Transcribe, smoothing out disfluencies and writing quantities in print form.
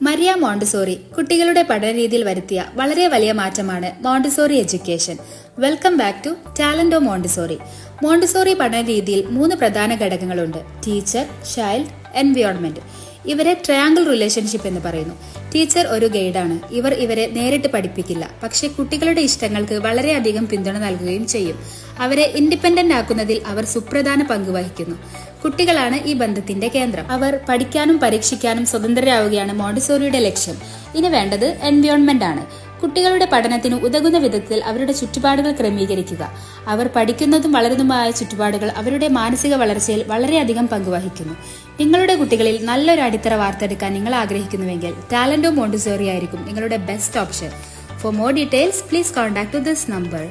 Maria Montessori കുട്ടികളുടെ പഠനരീതിയിൽ വരുത്തിയ വളരെ വലിയ മാറ്റമാണ് Montessori education. Welcome back to talent of Montessori. Montessori പഠനരീതിയിൽ 3 പ്രധാന ഘടകങ്ങളുണ്ട്: ടീച്ചർ, ചൈൽഡ്, എൻവയോൺമെന്റ്. ഇവരെ ട്രയാങ്കിൾ റിലേഷൻഷിപ്പ് എന്ന് പറയുന്നു. ടീച്ചർ ഒരു ഗൈഡാണ്. ഇവരെ നേരിട്ട് പഠിപ്പിക്കില്ല, പക്ഷെ കുട്ടികളുടെ ഇഷ്ടങ്ങൾക്ക് വളരെയധികം പിന്തുണ നൽകുകയും ചെയ്യും. അവരെ ഇൻഡിപെൻഡന്റ് ആക്കുന്നതിൽ അവർ സുപ്രധാന പങ്ക് വഹിക്കുന്നു. കുട്ടികളാണ് ഈ ബന്ധത്തിന്റെ കേന്ദ്രം. അവർ പഠിക്കാനും പരീക്ഷിക്കാനും സ്വതന്ത്രരാവുകയാണ് മോണ്ടിസോറിയുടെ ലക്ഷ്യം. ഇനി വേണ്ടത് എൻവയോൺമെന്റ് ആണ്. കുട്ടികളുടെ പഠനത്തിന് ഉതകുന്ന വിധത്തിൽ അവരുടെ ചുറ്റുപാടുകൾ ക്രമീകരിക്കുക. അവർ പഠിക്കുന്നതും വളരുന്നതുമായ ചുറ്റുപാടുകൾ അവരുടെ മാനസിക വളർച്ചയിൽ വളരെയധികം പങ്കുവഹിക്കുന്നു. നിങ്ങളുടെ കുട്ടികളിൽ നല്ലൊരു അടിത്തറ വാർത്തെടുക്കാൻ നിങ്ങൾ ആഗ്രഹിക്കുന്നുവെങ്കിൽ ടാലന്റ് ഓഫ് മോണ്ടിസോറി ആയിരിക്കും നിങ്ങളുടെ best option. For more details, please contact this number.